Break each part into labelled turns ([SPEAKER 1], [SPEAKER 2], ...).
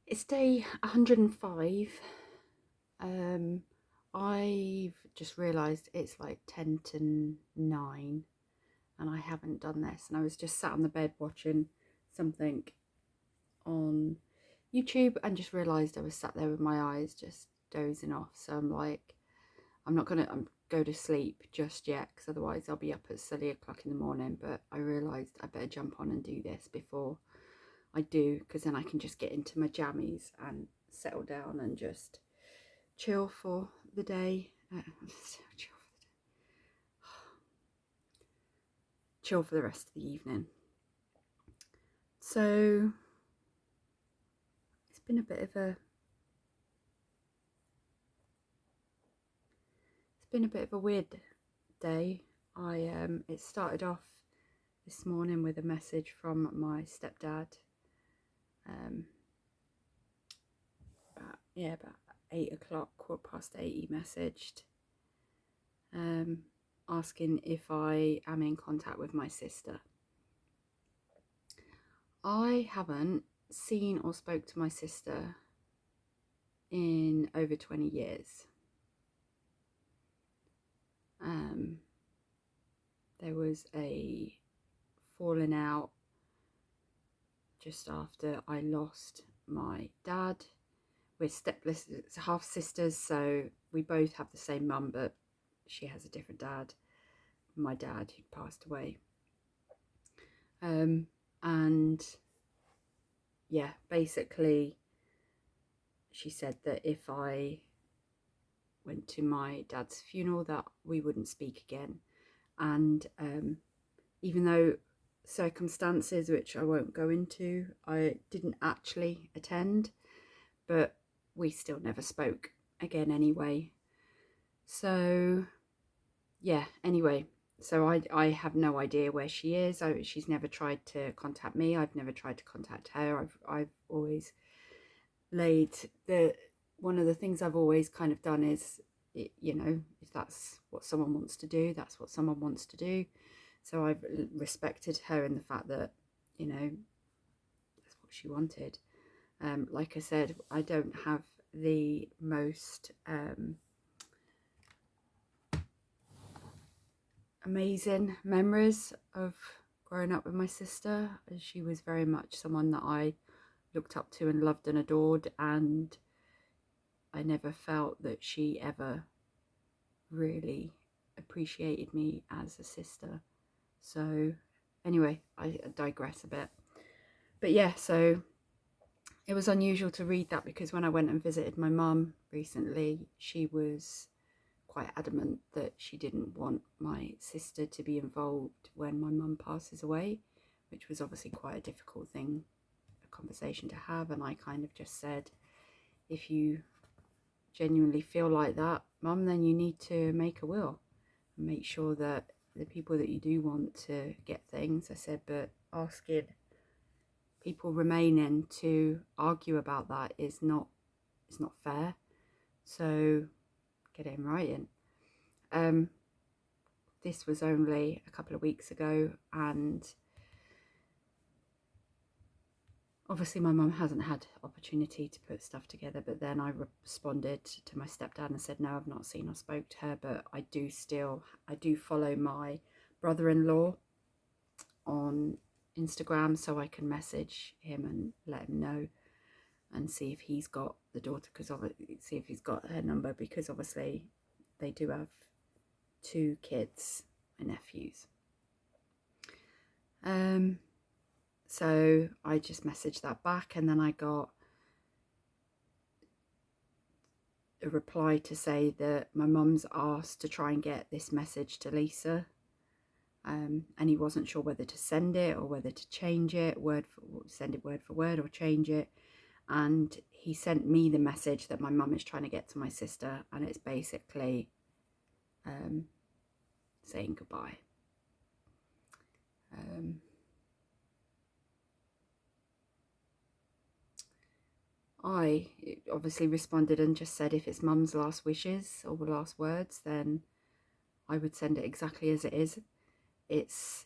[SPEAKER 1] It's day 105. I've just realised it's like 10 to 9 and I haven't done this. And I was just sat on the bed watching something on YouTube and just realised I was sat there with my eyes just dozing off. So I'm like, I'm not going to go to sleep just yet because otherwise I'll be up at silly o'clock in the morning. But I realised I better jump on and do this before I do, because then I can just get into my jammies and settle down and just chill for the day. Chill for the rest of the evening. So it's been a bit of a weird day. It started off this morning with a message from my stepdad. About 8 o'clock, 8:15, he messaged asking if I am in contact with my sister. I haven't seen or spoke to my sister in over 20 years. There was a falling out just after I lost my dad. We're half sisters, so we both have the same mum, but she has a different dad. My dad, who passed away. And yeah, basically she said that if I went to my dad's funeral that we wouldn't speak again. And even though circumstances which I won't go into, I didn't actually attend, but we still never spoke again anyway. So yeah, anyway, so I have no idea where she is. She's never tried to contact me. I've never tried to contact her. I've always laid one of the things I've always kind of done is, if that's what someone wants to do, that's what someone wants to do. So I've respected her in the fact that, that's what she wanted. Like I said, I don't have the most amazing memories of growing up with my sister. She was very much someone that I looked up to and loved and adored, and I never felt that she ever really appreciated me as a sister. So anyway, I digress a bit. But yeah, so it was unusual to read that because when I went and visited my mum recently, she was quite adamant that she didn't want my sister to be involved when my mum passes away, which was obviously quite a difficult conversation to have. And I kind of just said, if you genuinely feel like that, mum, then you need to make a will and make sure that the people that you do want to get things, I said, but asking people remaining to argue about that is not fair. So get it in writing. This was only a couple of weeks ago, and obviously my mum hasn't had opportunity to put stuff together, but then I responded to my stepdad and said, no, I've not seen or spoke to her, but I do follow my brother-in-law on Instagram, so I can message him and let him know and see if he's got the daughter, see if he's got her number, because obviously they do have 2 kids, my nephews. So I just messaged that back, and then I got a reply to say that my mum's asked to try and get this message to Lisa, and he wasn't sure whether to send it or whether to change it, send it word for word or change it. And he sent me the message that my mum is trying to get to my sister, and it's basically saying goodbye. I obviously responded and just said if it's mum's last wishes or last words, then I would send it exactly as it is. It's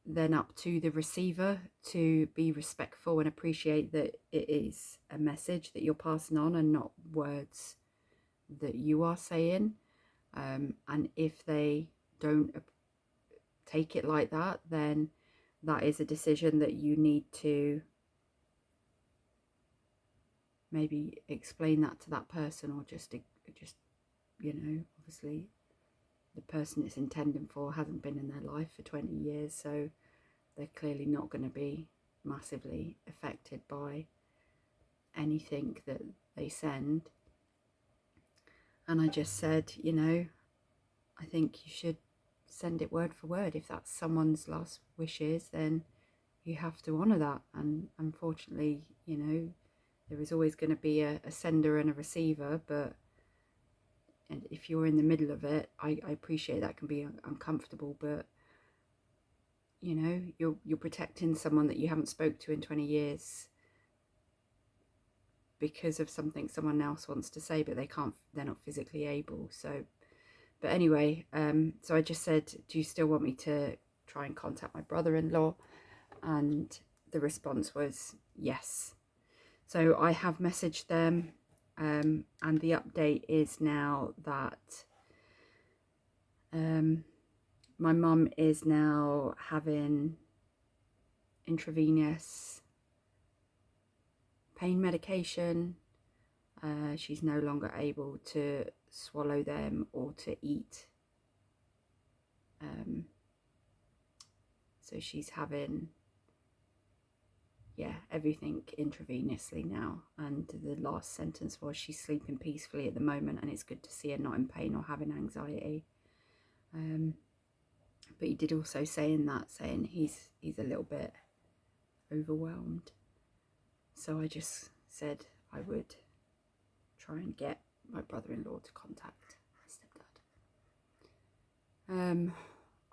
[SPEAKER 1] then up to the receiver to be respectful and appreciate that it is a message that you're passing on and not words that you are saying. And if they don't take it like that, then that is a decision that you need to maybe explain that to that person, or just obviously the person it's intending for hasn't been in their life for 20 years, so they're clearly not going to be massively affected by anything that they send. And I just said, I think you should send it word for word. If that's someone's last wishes, then you have to honour that. And unfortunately, there is always going to be a sender and a receiver, but if you're in the middle of it, I appreciate that can be uncomfortable, but you're protecting someone that you haven't spoke to in 20 years because of something someone else wants to say, but they're not physically able. So, but anyway, so I just said, do you still want me to try and contact my brother-in-law? And the response was yes. So I have messaged them, and the update is now that my mum is now having intravenous pain medication. She's no longer able to swallow them or to eat. So she's having, everything intravenously now. And the last sentence was, she's sleeping peacefully at the moment and it's good to see her not in pain or having anxiety. But he did also say in that, saying he's a little bit overwhelmed. So I just said I would try and get my brother-in-law to contact my stepdad.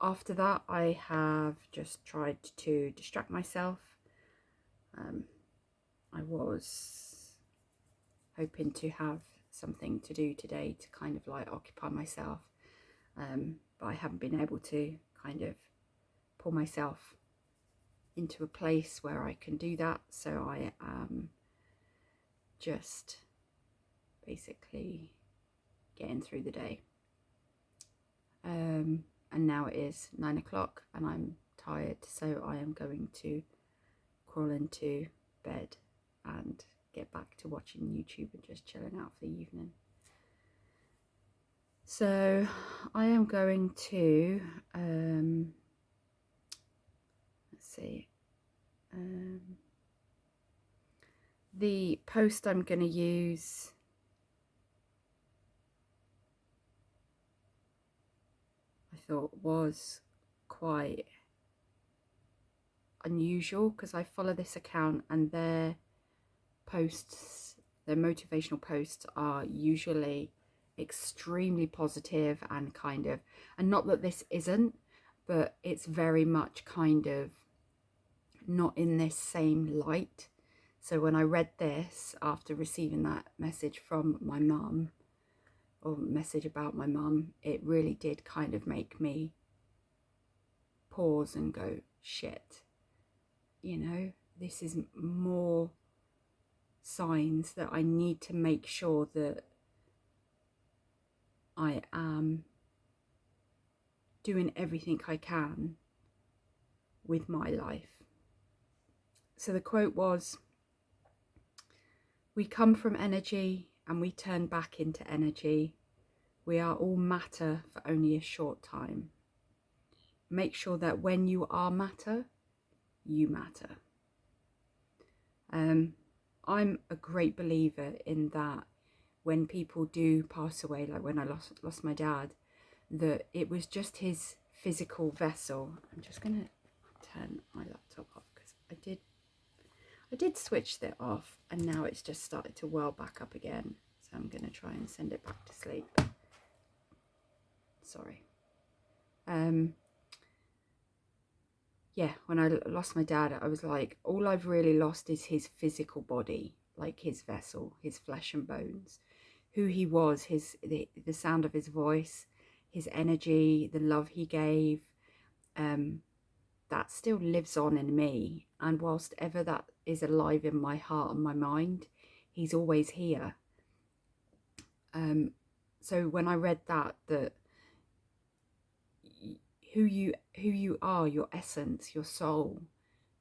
[SPEAKER 1] After that, I have just tried to distract myself. I was hoping to have something to do today to kind of like occupy myself, but I haven't been able to kind of pull myself into a place where I can do that. So I am just basically getting through the day. And now it is 9 o'clock and I'm tired, so I am going to crawl into bed and get back to watching YouTube and just chilling out for the evening. So I am going to let's see, the post I'm going to use, I thought was quite unusual, because I follow this account and their posts, their motivational posts, are usually extremely positive and kind of, and not that this isn't, but it's very much kind of not in this same light. So when I read this after receiving that message from my mum, or message about my mum, it really did kind of make me pause and go, shit, this is more signs that I need to make sure that I am doing everything I can with my life. So the quote was, "We come from energy and we turn back into energy. We are all matter for only a short time. Make sure that when you are matter, you matter." I'm a great believer in that when people do pass away, like when I lost my dad, that it was just his physical vessel. I'm just going to turn my laptop off because I did switch that off and now it's just started to well back up again. So I'm going to try and send it back to sleep. Sorry. Yeah, when I lost my dad, I was like, all I've really lost is his physical body, like his vessel, his flesh and bones, who he was, the sound of his voice, his energy, the love he gave. that still lives on in me. And whilst ever that is alive in my heart and my mind, he's always here. So when I read that who you are, your essence, your soul,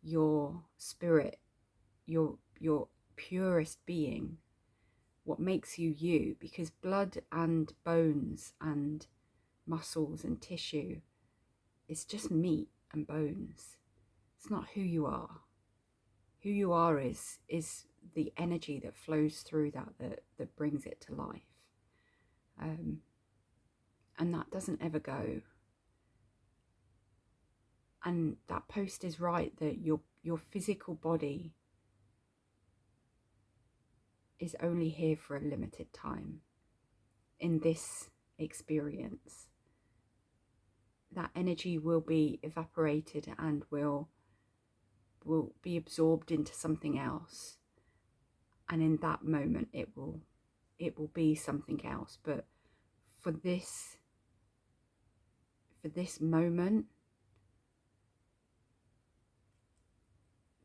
[SPEAKER 1] your spirit, your purest being, what makes you you, because blood and bones and muscles and tissue is just meat and bones. It's not who you are. Who you are is the energy that flows through that brings it to life. And that doesn't ever go. And that post is right, that your physical body is only here for a limited time in this experience. That energy will be evaporated and will be absorbed into something else. And in that moment it will be something else. But for this moment,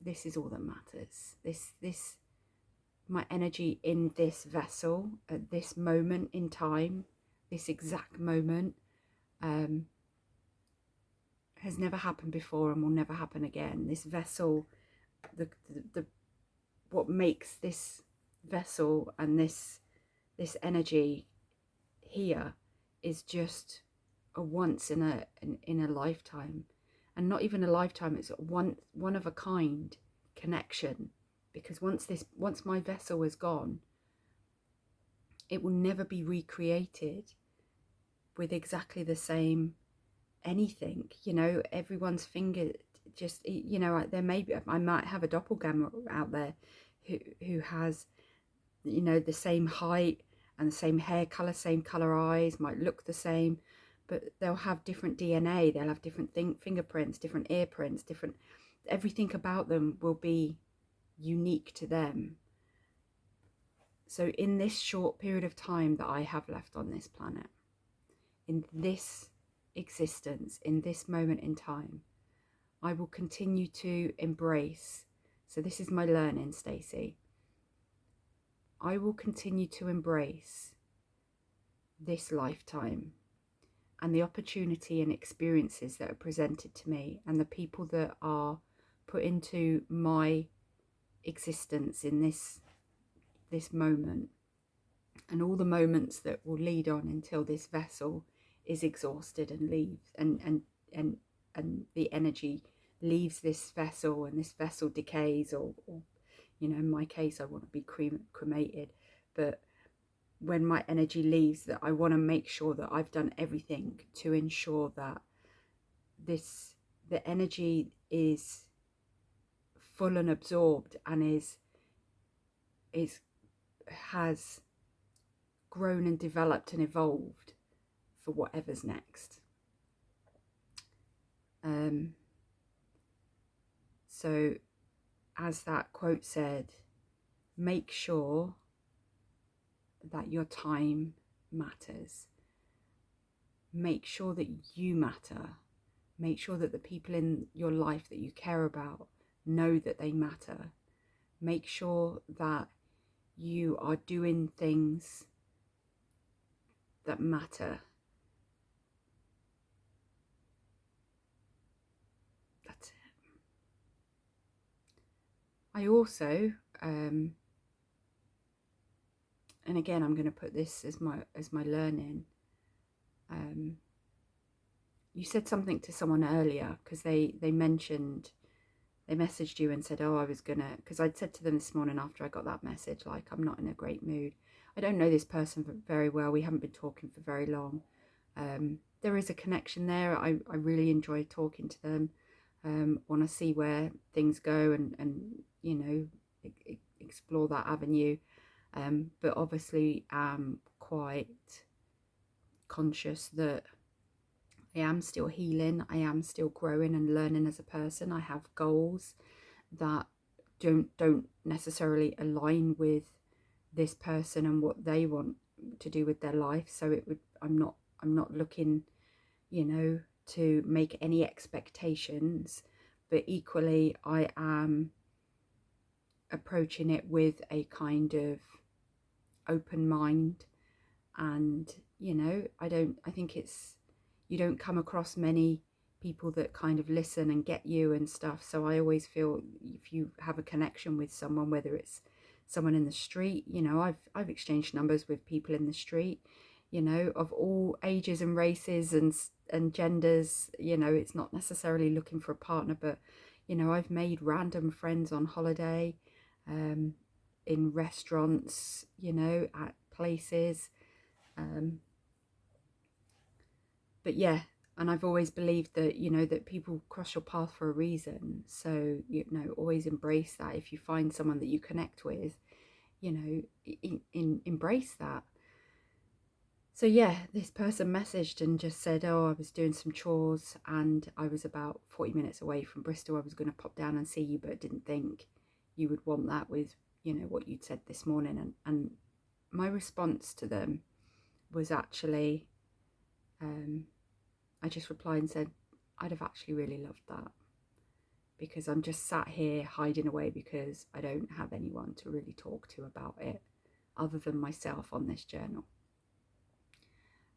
[SPEAKER 1] this is all that matters. This my energy in this vessel at this moment in time, this exact moment, has never happened before and will never happen again. This vessel, the what makes this vessel and this energy here is just a once in a lifetime, and not even a lifetime. It's one of a kind connection, because once my vessel is gone, it will never be recreated with exactly the same anything. You know, everyone's finger just, you know, I might have a doppelganger out there who has, you know, the same height and the same hair color, same color eyes, might look the same, but they'll have different DNA, they'll have different fingerprints, different ear prints, different, everything about them will be unique to them. So in this short period of time that I have left on this planet, in this existence, in this moment in time, I will continue to embrace. So this is my learning, Stacey. I will continue to embrace this lifetime and the opportunity and experiences that are presented to me, and the people that are put into my existence in this moment, and all the moments that will lead on until this vessel is exhausted and leaves, and the energy leaves this vessel, and this vessel decays, or you know, in my case, I want to be cremated. But when my energy leaves, that I want to make sure that I've done everything to ensure that the energy is full and absorbed, and has grown and developed and evolved for whatever's next. So as that quote said, make sure that your time matters. Make sure that you matter. Make sure that the people in your life that you care about know that they matter. Make sure that you are doing things that matter. That's it. I also, and again, I'm going to put this as my learning. You said something to someone earlier, because they messaged you and said, oh, I was gonna, because I'd said to them this morning after I got that message, like, I'm not in a great mood. I don't know this person very well. We haven't been talking for very long. There is a connection there. I really enjoy talking to them. Want to see where things go, and you know, explore that avenue. But obviously I'm quite conscious that I am still healing. I am still growing and learning as a person. I have goals that don't necessarily align with this person and what they want to do with their life. So I'm not looking, you know, to make any expectations but equally I am approaching it with a kind of open mind. And I think you don't come across many people that kind of listen and get you and stuff. So I always feel if you have a connection with someone, whether it's someone in the street, I've exchanged numbers with people in the street, of all ages and races and genders. It's not necessarily looking for a partner, but I've made random friends on holiday, in restaurants, at places. But yeah, and I've always believed that, that people cross your path for a reason. So, always embrace that. If you find someone that you connect with, embrace that. So yeah, this person messaged and just said, oh, I was doing some chores and I was about 40 minutes away from Bristol. I was going to pop down and see you, but didn't think you would want that with, what you'd said this morning. And my response to them was actually, I just replied and said, I'd have actually really loved that, because I'm just sat here hiding away because I don't have anyone to really talk to about it other than myself on this journal.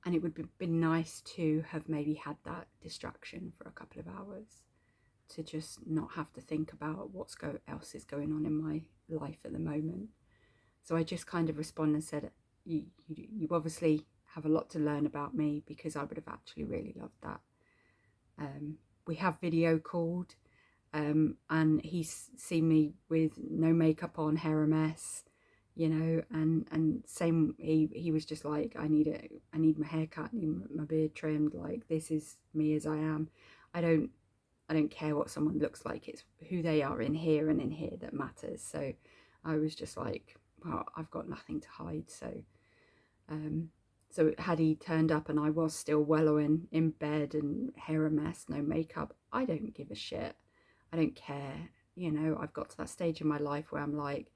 [SPEAKER 1] And it would have been nice to have maybe had that distraction for a couple of hours, to just not have to think about what else is going on in my life at the moment. So I just kind of responded and said, you obviously have a lot to learn about me, because I would have actually really loved that. We have video called, and he's seen me with no makeup on, hair a mess, and same, he was just like, I need my hair cut, I need my beard trimmed, like, this is me as I am. I don't care what someone looks like, it's who they are in here and in here that matters. So I was just like, well, I've got nothing to hide. So had he turned up and I was still wallowing in bed and hair a mess, no makeup, I don't give a shit. I don't care. I've got to that stage in my life where I'm like,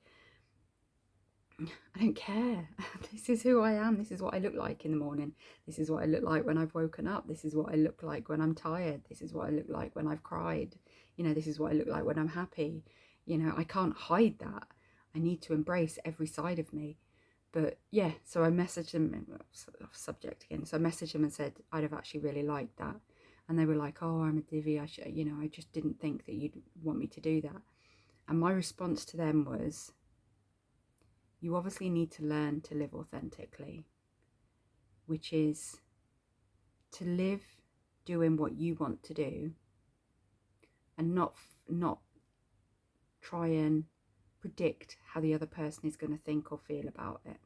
[SPEAKER 1] I don't care. This is who I am. This is what I look like in the morning. This is what I look like when I've woken up. This is what I look like when I'm tired. This is what I look like when I've cried. This is what I look like when I'm happy. I can't hide that. I need to embrace every side of me. But yeah, so I messaged them, subject again. So I messaged them and said, I'd have actually really liked that. And they were like, oh, I'm a divvy. I just didn't think that you'd want me to do that. And my response to them was, you obviously need to learn to live authentically, which is to live doing what you want to do, and not try and predict how the other person is going to think or feel about it.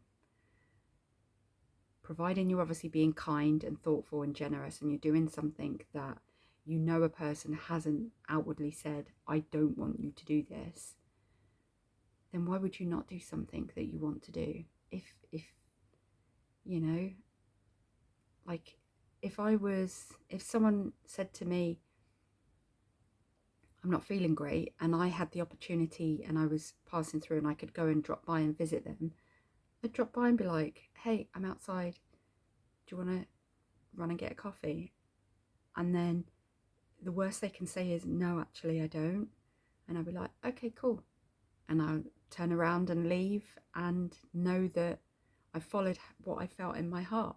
[SPEAKER 1] Providing you're obviously being kind and thoughtful and generous, and you're doing something that a person hasn't outwardly said, I don't want you to do this, then why would you not do something that you want to do? If like, if someone said to me, I'm not feeling great, and I had the opportunity and I was passing through and I could go and drop by and visit them, I'd drop by and be like, hey, I'm outside, do you want to run and get a coffee? And then the worst they can say is, no, actually I don't. And I'll be like, okay, cool. And I'll turn around and leave and know that I followed what I felt in my heart.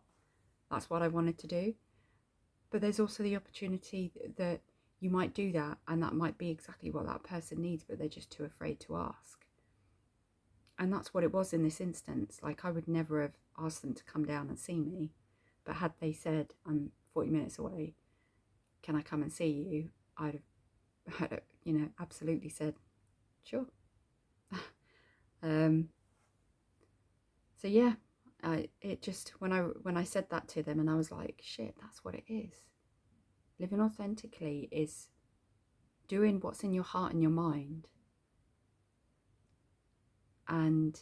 [SPEAKER 1] That's what I wanted to do. But there's also the opportunity that you might do that, and that might be exactly what that person needs, but they're just too afraid to ask. And that's what it was in this instance. Like, I would never have asked them to come down and see me, but had they said, I'm 40 minutes away, can I come and see you? I'd have, absolutely said, sure. So yeah, it just, when I said that to them, and I was like, shit, that's what it is. Living authentically is doing what's in your heart and your mind, and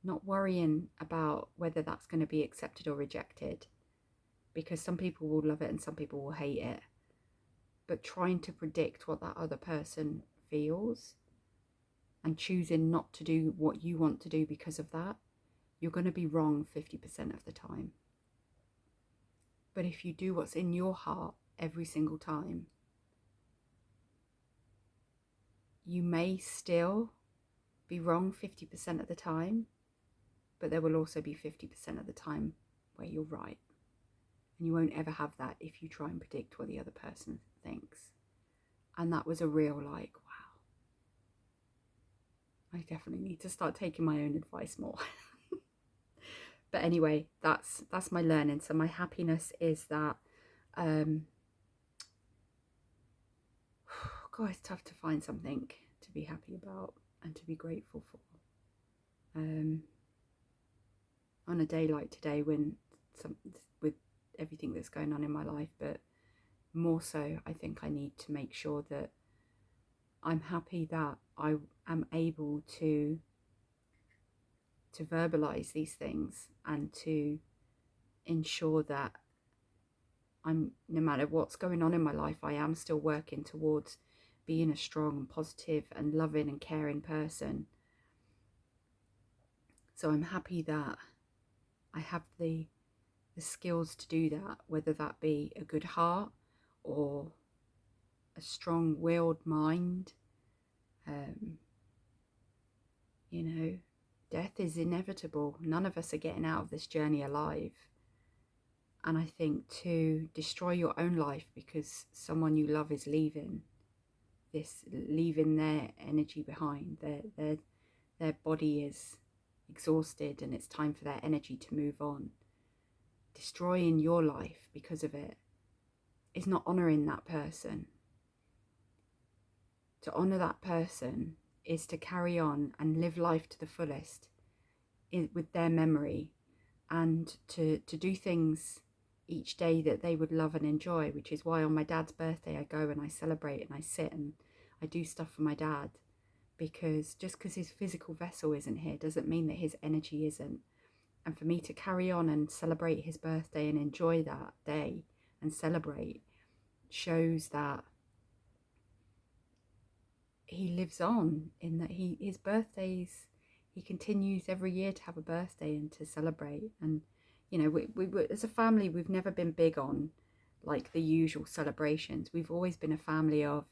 [SPEAKER 1] not worrying about whether that's going to be accepted or rejected, because some people will love it and some people will hate it. But trying to predict what that other person feels and choosing not to do what you want to do because of that, you're going to be wrong 50% of the time. But if you do what's in your heart every single time, you may still be wrong 50% of the time, but there will also be 50% of the time where you're right. And you won't ever have that if you try and predict what the other person thinks. And that was a real like, wow. I definitely need to start taking my own advice more. But anyway, that's my learning. So my happiness is that, God, it's tough to find something to be happy about and to be grateful for. On a day like today, with everything that's going on in my life, but more so, I think I need to make sure that I'm happy that I am able to verbalize these things and to ensure that I'm, no matter what's going on in my life, I am still working towards being a strong and positive and loving and caring person. So I'm happy that I have the skills to do that, whether that be a good heart or a strong-willed mind. You know, death is inevitable. None of us are getting out of this journey alive. And I think to destroy your own life because someone you love is leaving their energy behind, their body is exhausted and it's time for their energy to move on. Destroying your life because of it is not honouring that person. To honour that person is to carry on and live life to the fullest with their memory, and to do things each day that they would love and enjoy, which is why on my dad's birthday I go and I celebrate and I sit and I do stuff for my dad, because just because his physical vessel isn't here doesn't mean that his energy isn't. And for me to carry on and celebrate his birthday and enjoy that day and celebrate shows that he lives on, in that his birthdays, he continues every year to have a birthday and to celebrate. And you know, we as a family, we've never been big on like the usual celebrations. We've always been a family of,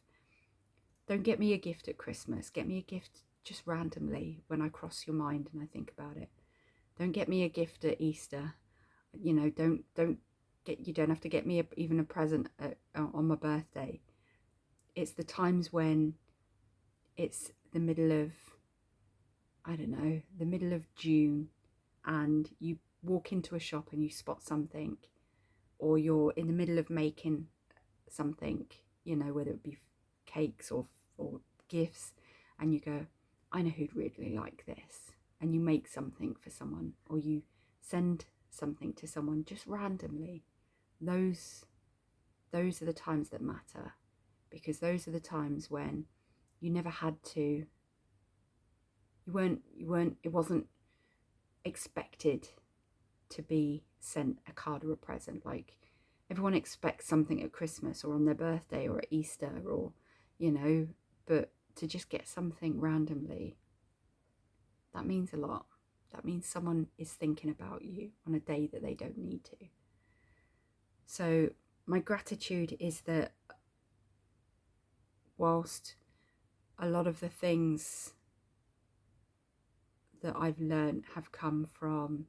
[SPEAKER 1] don't get me a gift at Christmas, get me a gift just randomly when I cross your mind and I think about it. Don't get me a gift at Easter. You know, you don't have to get me even a present on my birthday. It's the times when it's the middle of, I don't know, the middle of June, and you walk into a shop and you spot something, or you're in the middle of making something, you know, whether it be cakes or gifts, and you go, I know who'd really like this. And you make something for someone, or you send something to someone just randomly. Those are the times that matter, because those are the times when you never had to, it wasn't expected to be sent a card or a present. Like, everyone expects something at Christmas or on their birthday or at Easter, or, you know, but to just get something randomly, that means a lot. That means someone is thinking about you on a day that they don't need to. So my gratitude is that whilst a lot of the things that I've learned have come from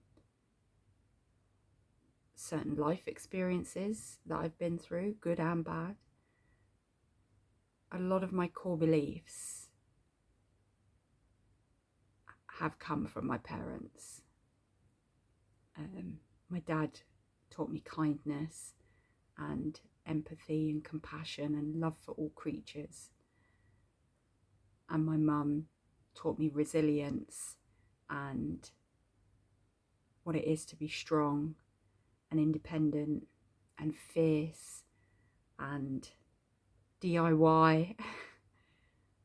[SPEAKER 1] certain life experiences that I've been through, good and bad, a lot of my core beliefs have come from my parents. My dad taught me kindness and empathy and compassion and love for all creatures. And my mum taught me resilience and what it is to be strong and independent and fierce and DIY.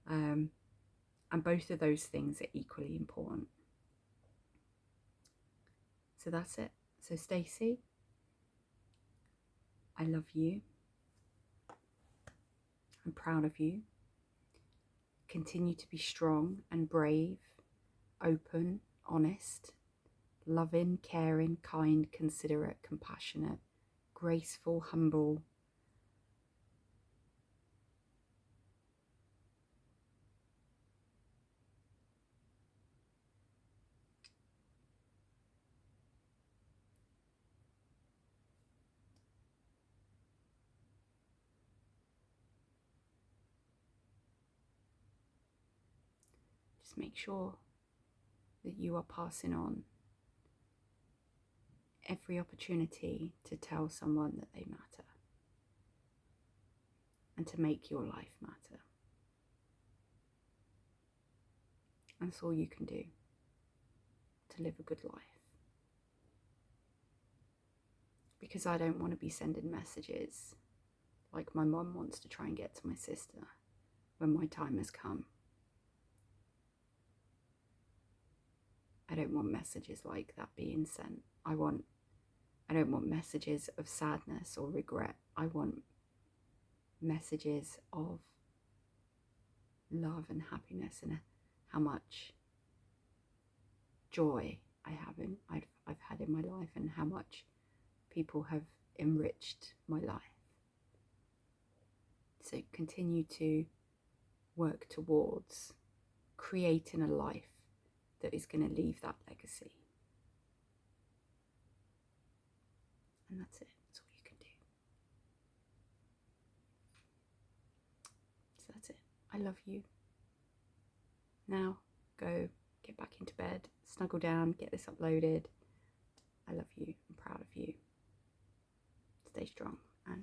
[SPEAKER 1] And both of those things are equally important. So that's it. So Stacey, I love you. I'm proud of you. Continue to be strong and brave, open, honest, loving, caring, kind, considerate, compassionate, graceful, humble, Just make sure that you are passing on every opportunity to tell someone that they matter and to make your life matter. And that's all you can do to live a good life. Because I don't want to be sending messages like my mum wants to try and get to my sister when my time has come. I don't want messages like that being sent. I don't want messages of sadness or regret. I want messages of love and happiness and how much joy I've had in my life and how much people have enriched my life. So continue to work towards creating a life that is going to leave that legacy. And that's it. That's all you can do. So that's it. I love you. Now, go get back into bed, snuggle down, get this uploaded. I love you. I'm proud of you. Stay strong and